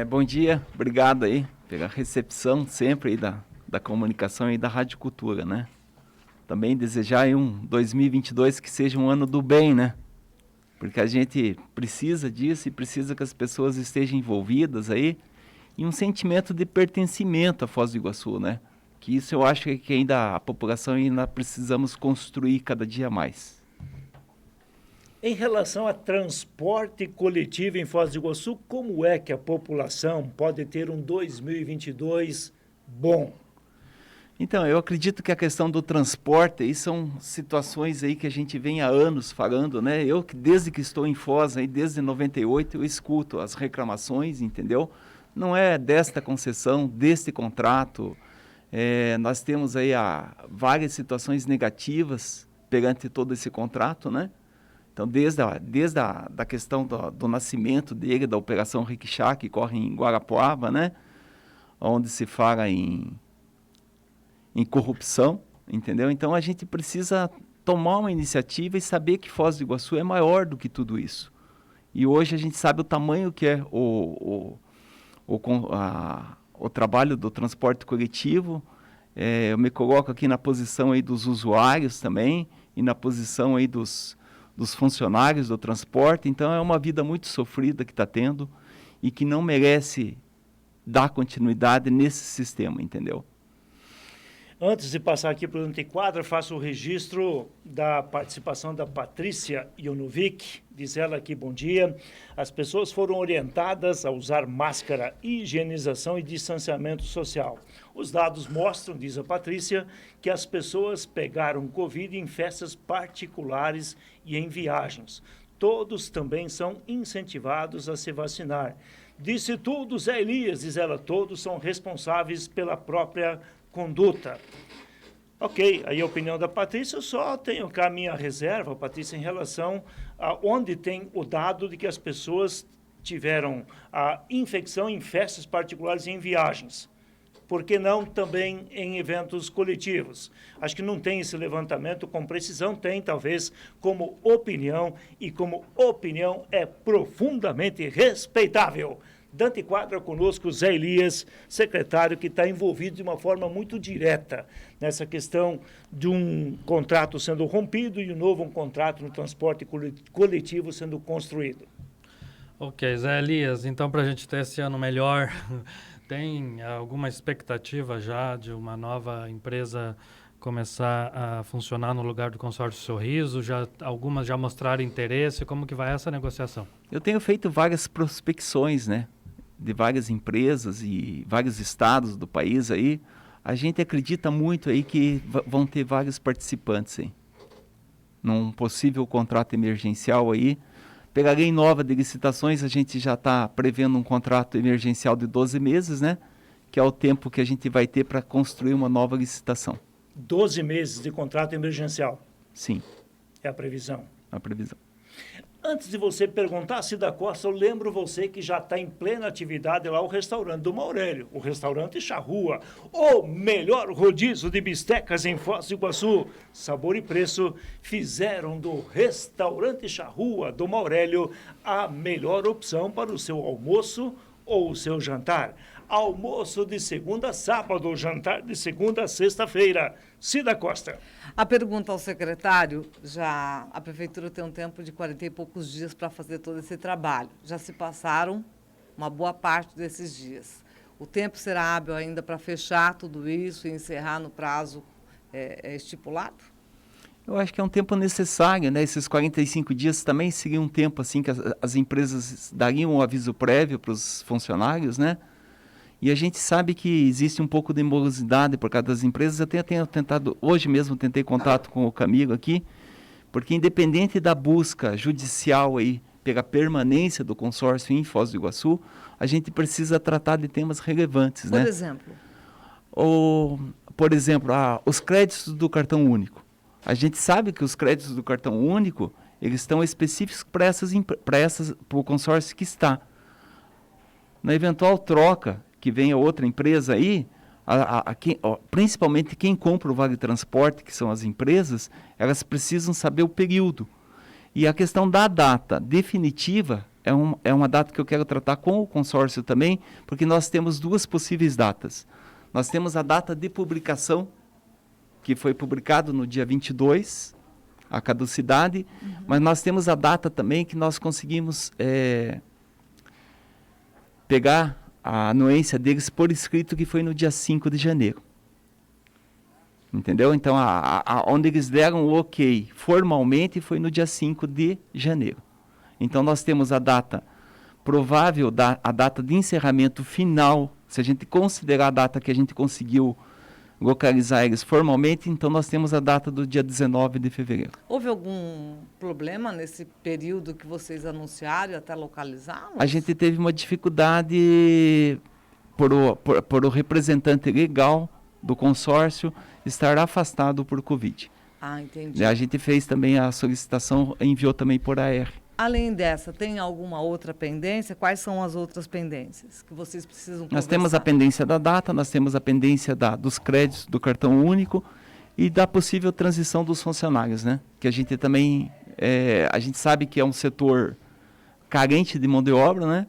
Bom dia, obrigado aí pela recepção sempre aí da comunicação e da Rádio Cultura, né? Também desejar aí um 2022 que seja um ano do bem, né? Porque a gente precisa disso e precisa que as pessoas estejam envolvidas aí e um sentimento de pertencimento à Foz do Iguaçu, né? Que isso eu acho que ainda a população ainda precisamos construir cada dia mais. Em relação a transporte coletivo em Foz do Iguaçu, como é que a população pode ter um 2022 bom? Então, eu acredito que a questão do transporte, aí são situações aí que a gente vem há anos falando, né? Eu, desde que estou em Foz, aí, desde 98, eu escuto as reclamações, entendeu? Não é desta concessão, deste contrato. Nós temos aí várias situações negativas perante todo esse contrato, né? Então, desde a da questão do nascimento dele, da Operação Riquixá, que corre em Guarapuava, né? Onde se fala em corrupção, entendeu? Então, a gente precisa tomar uma iniciativa e saber que Foz do Iguaçu é maior do que tudo isso. E hoje a gente sabe o tamanho que é o trabalho do transporte coletivo. Eu me coloco aqui na posição aí dos usuários também e na posição aí dos funcionários do transporte. Então, é uma vida muito sofrida que está tendo e que não merece dar continuidade nesse sistema, entendeu? Antes de passar aqui para o Antiquadra, faço o registro da participação da Patrícia Ionovic. Diz ela aqui, bom dia. As pessoas foram orientadas a usar máscara, higienização e distanciamento social. Os dados mostram, diz a Patrícia, que as pessoas pegaram Covid em festas particulares e em viagens. Todos também são incentivados a se vacinar. Disse tudo, Zé Elias, diz ela, todos são responsáveis pela própria conduta. Ok, aí a opinião da Patrícia, eu só tenho cá a minha reserva, Patrícia, em relação a onde tem o dado de que as pessoas tiveram a infecção em festas particulares e em viagens. Por que não também em eventos coletivos? Acho que não tem esse levantamento com precisão, tem talvez como opinião, e como opinião é profundamente respeitável. Dante Quadra conosco, Zé Elias, secretário que está envolvido de uma forma muito direta nessa questão de um contrato sendo rompido e um novo contrato no transporte coletivo sendo construído. Ok, Zé Elias, então para a gente ter esse ano melhor, tem alguma expectativa já de uma nova empresa começar a funcionar no lugar do consórcio Sorriso? Algumas já mostraram interesse? Como que vai essa negociação? Eu tenho feito várias prospecções, né? De várias empresas e vários estados do país aí. A gente acredita muito aí que vão ter vários participantes aí. Num possível contrato emergencial aí. Pela lei nova de licitações, a gente já está prevendo um contrato emergencial de 12 meses, né? Que é o tempo que a gente vai ter para construir uma nova licitação. 12 meses de contrato emergencial? Sim. É a previsão? A previsão. Antes de você perguntar, Cida Costa, eu lembro você que já está em plena atividade lá o restaurante do Maurélio, o restaurante Charrua, o melhor rodízio de bistecas em Foz do Iguaçu. Sabor e preço fizeram do restaurante Charrua do Maurélio a melhor opção para o seu almoço ou o seu jantar. Almoço de segunda a sábado, jantar de segunda a sexta-feira. Cida Costa. A pergunta ao secretário, a prefeitura tem um tempo de 40 e poucos dias para fazer todo esse trabalho. Já se passaram uma boa parte desses dias. O tempo será hábil ainda para fechar tudo isso e encerrar no prazo estipulado? Eu acho que é um tempo necessário, né? Esses 45 dias também seria um tempo assim que as empresas dariam um aviso prévio para os funcionários, né? E a gente sabe que existe um pouco de morosidade por causa das empresas. Eu tenho tentado, hoje mesmo tentei contato com o Camilo aqui, porque independente da busca judicial aí pela permanência do consórcio em Foz do Iguaçu, a gente precisa tratar de temas relevantes, né? Por exemplo? Por exemplo, os créditos do cartão único. A gente sabe que os créditos do cartão único, eles estão específicos para o consórcio que está. Na eventual troca, que venha outra empresa aí, principalmente quem compra o Vale Transporte, que são as empresas, elas precisam saber o período. E a questão da data definitiva é uma data que eu quero tratar com o consórcio também, porque nós temos duas possíveis datas. Nós temos a data de publicação, que foi publicado no dia 22, a caducidade, mas nós temos a data também que nós conseguimos pegar a anuência deles por escrito, que foi no dia 5 de janeiro. Entendeu? Então, onde eles deram o ok formalmente foi no dia 5 de janeiro. Então, nós temos a data provável, a data de encerramento final, se a gente considerar a data que a gente conseguiu localizar eles formalmente, então nós temos a data do dia 19 de fevereiro. Houve algum problema nesse período que vocês anunciaram até localizá-los? A gente teve uma dificuldade por o representante legal do consórcio estar afastado por Covid. Ah, entendi. A gente fez também a solicitação, enviou também por AR. Além dessa, tem alguma outra pendência? Quais são as outras pendências que vocês precisam conversar? Nós temos a pendência da data, nós temos a pendência dos créditos do cartão único e da possível transição dos funcionários, né? Que a gente também, a gente sabe que é um setor carente de mão de obra, né?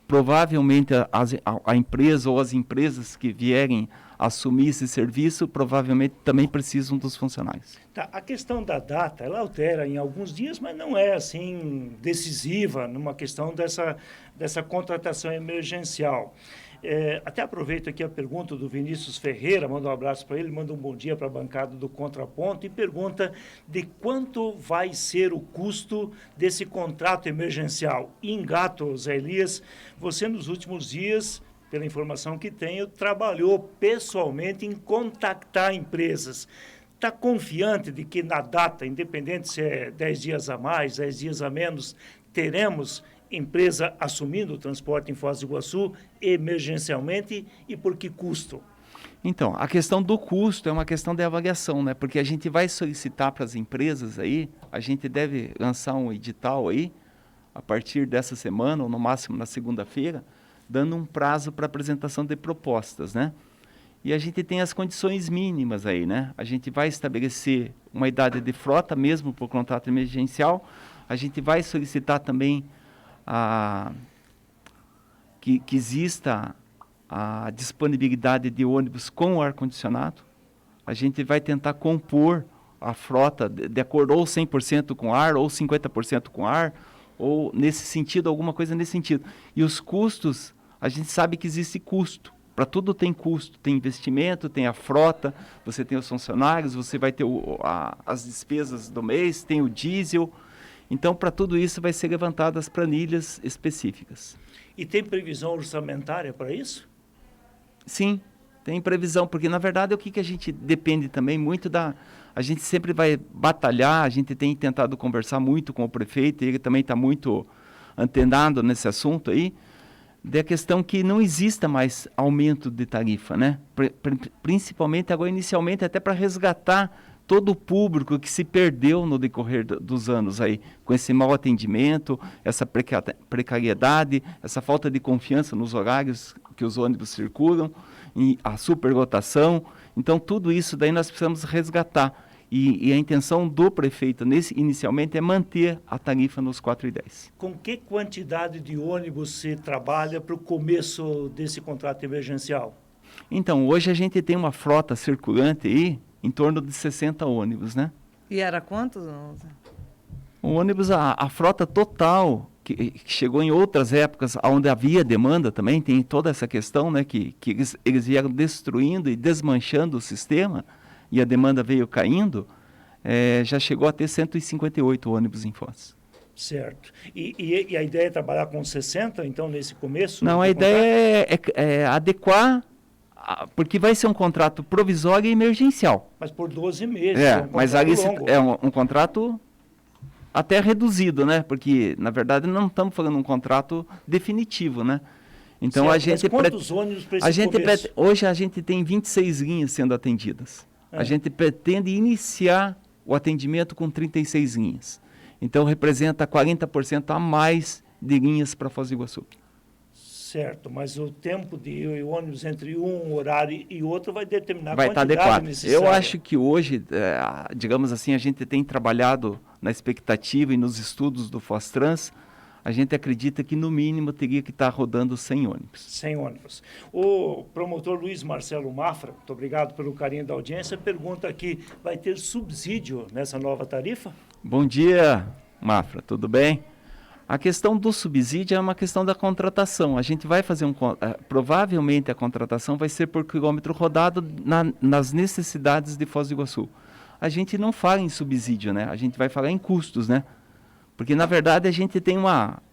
Provavelmente a empresa ou as empresas que vierem assumir esse serviço, provavelmente também precisam dos funcionários. Tá, a questão da data, ela altera em alguns dias, mas não é assim decisiva numa questão dessa contratação emergencial. Até aproveito aqui a pergunta do Vinícius Ferreira, manda um abraço para ele, manda um bom dia para a bancada do Contraponto e pergunta de quanto vai ser o custo desse contrato emergencial. Engato, Zé Elias, você nos últimos dias, pela informação que tenho, trabalhou pessoalmente em contactar empresas. Está confiante de que na data, independente se é 10 dias a mais, 10 dias a menos, teremos empresa assumindo o transporte em Foz do Iguaçu emergencialmente e por que custo? Então, a questão do custo é uma questão de avaliação, né? Porque a gente vai solicitar para as empresas aí, a gente deve lançar um edital aí, a partir dessa semana, ou no máximo na segunda-feira, dando um prazo para apresentação de propostas, né? E a gente tem as condições mínimas aí, né? A gente vai estabelecer uma idade de frota mesmo por contrato emergencial, a gente vai solicitar também que exista a disponibilidade de ônibus com ar-condicionado. A gente vai tentar compor a frota de acordo ou 100% com ar, ou 50% com ar, ou nesse sentido, alguma coisa nesse sentido. E os custos, a gente sabe que existe custo. Para tudo tem custo, tem investimento, tem a frota, você tem os funcionários, você vai ter as despesas do mês, tem o diesel. Então, para tudo isso, vai ser levantadas planilhas específicas. E tem previsão orçamentária para isso? Sim, tem previsão, porque, na verdade, o que a gente depende também muito a gente sempre vai batalhar, a gente tem tentado conversar muito com o prefeito, e ele também está muito antenado nesse assunto aí, da questão que não exista mais aumento de tarifa, né? Principalmente agora, inicialmente, até para resgatar todo o público que se perdeu no decorrer dos anos aí, com esse mau atendimento, essa precariedade, essa falta de confiança nos horários que os ônibus circulam, e a superlotação. Então, tudo isso daí nós precisamos resgatar. E a intenção do prefeito, inicialmente, é manter a tarifa nos 4,10. Com que quantidade de ônibus se trabalha para o começo desse contrato emergencial? Então, hoje a gente tem uma frota circulante aí, em torno de 60 ônibus, né? E era quantos? O ônibus, a frota total, que chegou em outras épocas, onde havia demanda também, tem toda essa questão, né? Que eles vieram destruindo e desmanchando o sistema, e a demanda veio caindo, já chegou a ter 158 ônibus em Foz. Certo. E a ideia é trabalhar com 60, então, nesse começo? Não, a ideia é adequar, porque vai ser um contrato provisório e emergencial. Mas por 12 meses. Mas ali é um contrato até reduzido, né? Porque, na verdade, não estamos falando um contrato definitivo, né? Então, certo, a gente... Mas quantos ônibus para esse começo? Hoje a gente tem 26 linhas sendo atendidas. A gente pretende iniciar o atendimento com 36 linhas. Então, representa 40% a mais de linhas para Foz do Iguaçu. Certo, mas o tempo de ônibus entre um horário e outro vai determinar vai a quantidade adequado. necessária. Eu acho que hoje, digamos assim, a gente tem trabalhado na expectativa e nos estudos do Foz Trans a gente acredita que no mínimo teria que estar rodando 100 ônibus. 100 ônibus. O promotor Luiz Marcelo Mafra, muito obrigado pelo carinho da audiência, pergunta aqui, vai ter subsídio nessa nova tarifa? Bom dia, Mafra, tudo bem? A questão do subsídio é uma questão da contratação. A gente vai fazer provavelmente a contratação vai ser por quilômetro rodado nas necessidades de Foz do Iguaçu. A gente não fala em subsídio, né? A gente vai falar em custos, né? Porque, na verdade, a gente tem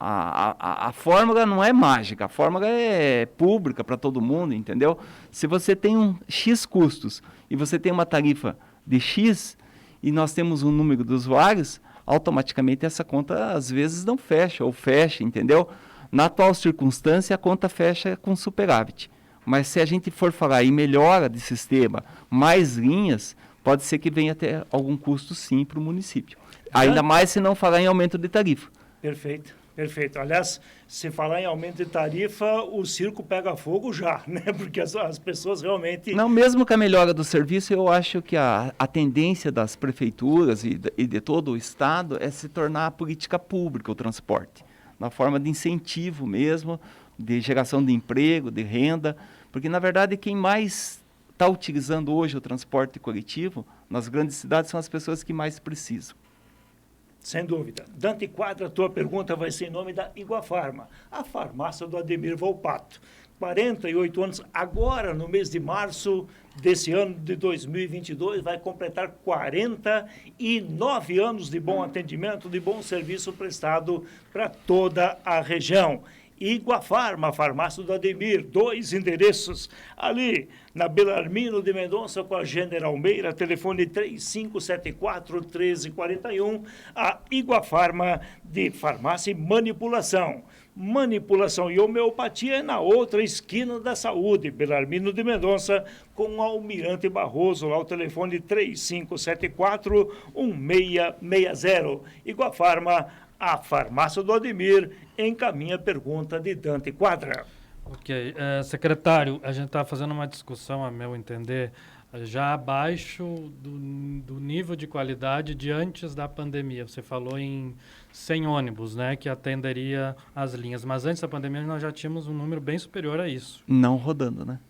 a fórmula não é mágica, a fórmula é pública para todo mundo, entendeu? Se você tem um X custos e você tem uma tarifa de X e nós temos um número de usuários, automaticamente essa conta, às vezes, não fecha, ou fecha, entendeu? Na atual circunstância, a conta fecha com superávit. Mas se a gente for falar em melhora de sistema, mais linhas, pode ser que venha até algum custo, sim, para o município. Ainda mais se não falar em aumento de tarifa. Perfeito, perfeito. Aliás, se falar em aumento de tarifa, o circo pega fogo já, né? Porque as pessoas realmente... Não, mesmo com a melhora do serviço, eu acho que a tendência das prefeituras e de todo o Estado é se tornar a política pública o transporte, na forma de incentivo mesmo, de geração de emprego, de renda, porque, na verdade, quem mais está utilizando hoje o transporte coletivo nas grandes cidades são as pessoas que mais precisam. Sem dúvida. Dante Quadra, a tua pergunta vai ser em nome da Iguafarma, a farmácia do Ademir Volpato. 48 anos, agora no mês de março desse ano de 2022, vai completar 49 anos de bom atendimento, de bom serviço prestado para toda a região. Iguafarma, a farmácia do Ademir, 2 endereços, ali na Belarmino de Mendonça com a General Meira, telefone 3574-1341, a Iguafarma de farmácia e manipulação. Manipulação e homeopatia é na outra esquina da saúde, Belarmino de Mendonça, com o Almirante Barroso, lá o telefone 3574-1660. Iguafarma, a farmácia do Ademir, encaminha a pergunta de Dante Quadra. Ok. Secretário, a gente está fazendo uma discussão, a meu entender, já abaixo do nível de qualidade de antes da pandemia. Você falou em 100 ônibus, né, que atenderia as linhas. Mas antes da pandemia nós já tínhamos um número bem superior a isso. Não rodando, né?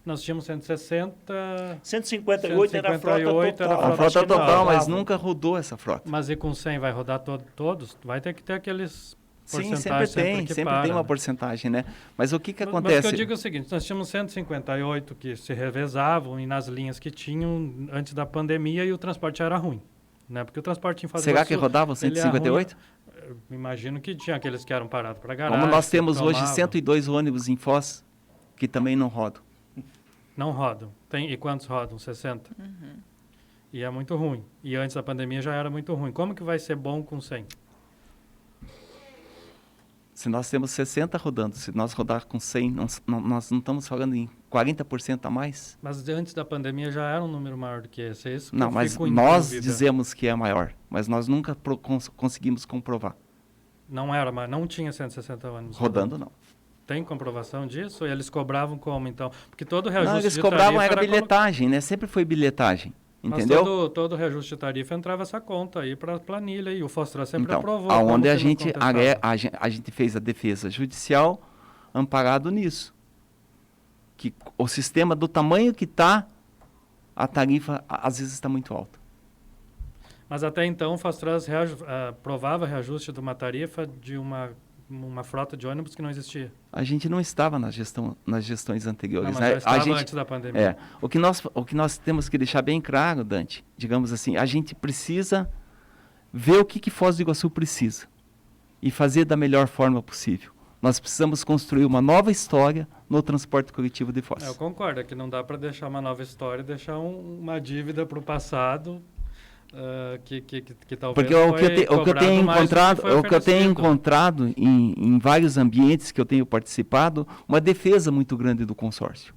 Nós tínhamos 160... 158 era a frota total. A frota total, mas nunca rodou essa frota. Mas e com 100 vai rodar todos? Vai ter que ter aqueles Sim, porcentagens sempre tem uma porcentagem, né? Mas o que acontece? Mas o que eu digo é o seguinte, nós tínhamos 158 que se revezavam e nas linhas que tinham antes da pandemia e o transporte era ruim, né? Porque o transporte em Foz do Iguaçu... Será que rodavam 158? Eu imagino que tinha aqueles que eram parados para garagem. Como nós temos hoje 102 ônibus em Foz, que também não rodam. Não rodam. E quantos rodam? 60? Uhum. E é muito ruim. E antes da pandemia já era muito ruim. Como que vai ser bom com 100? Se nós temos 60 rodando, se nós rodar com 100, nós não estamos falando em 40% a mais? Mas antes da pandemia já era um número maior do que esse. É isso que não, mas nós dizemos que é maior, mas nós nunca conseguimos comprovar. Não era, mas não tinha 160 ônibus. Rodando, não. Tem comprovação disso? E eles cobravam como, então? Porque todo reajuste não, eles cobravam era bilhetagem, né? Sempre foi bilhetagem, entendeu? Mas todo reajuste de tarifa entrava essa conta aí para a planilha e o Fostra sempre aprovou. Aonde a gente fez a defesa judicial amparado nisso. Que o sistema do tamanho que está, a tarifa às vezes está muito alta. Mas até então o Fostras aprovava reajuste de uma tarifa de uma frota de ônibus que não existia. A gente não estava nas gestões anteriores. Não, mas já estava antes da pandemia. O que nós temos que deixar bem claro, Dante, digamos assim, a gente precisa ver o que Foz do Iguaçu precisa e fazer da melhor forma possível. Nós precisamos construir uma nova história no transporte coletivo de Foz. Eu concordo, é que não dá para deixar uma nova história, deixar uma dívida para o passado. Que talvez porque o que eu tenho encontrado em vários ambientes que eu tenho participado, uma defesa muito grande do consórcio,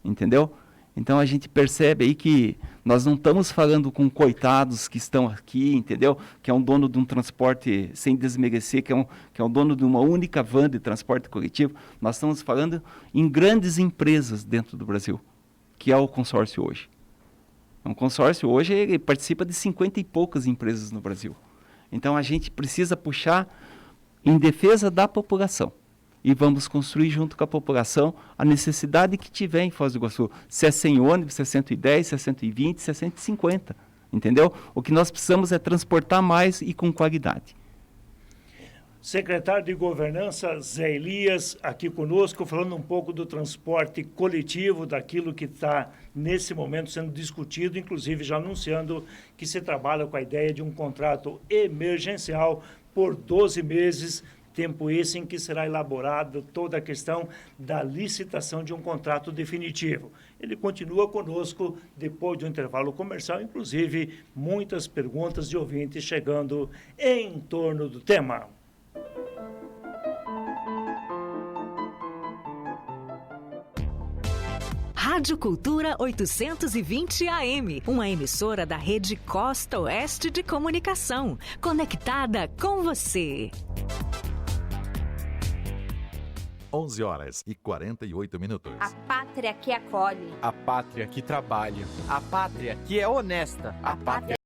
entendeu? Então a gente percebe aí que nós não estamos falando com coitados que estão aqui, entendeu? Que é um dono de um transporte, sem desmerecer, que é um dono de uma única van de transporte coletivo. Nós estamos falando em grandes empresas dentro do Brasil, que é o consórcio hoje. Um consórcio hoje ele participa de 50 e poucas empresas no Brasil. Então a gente precisa puxar em defesa da população. E vamos construir junto com a população a necessidade que tiver em Foz do Iguaçu. Se é 100 ônibus, se é 110, se é 120, se é 150. Entendeu? O que nós precisamos é transportar mais e com qualidade. Secretário de Governança, Zé Elias, aqui conosco, falando um pouco do transporte coletivo, daquilo que está, nesse momento, sendo discutido, inclusive já anunciando que se trabalha com a ideia de um contrato emergencial por 12 meses, tempo esse em que será elaborado toda a questão da licitação de um contrato definitivo. Ele continua conosco depois do intervalo comercial, inclusive muitas perguntas de ouvintes chegando em torno do tema. Rádio Cultura 820 AM, uma emissora da rede Costa Oeste de Comunicação, conectada com você. 11h48. A pátria que acolhe. A pátria que trabalha. A pátria que é honesta. A pátria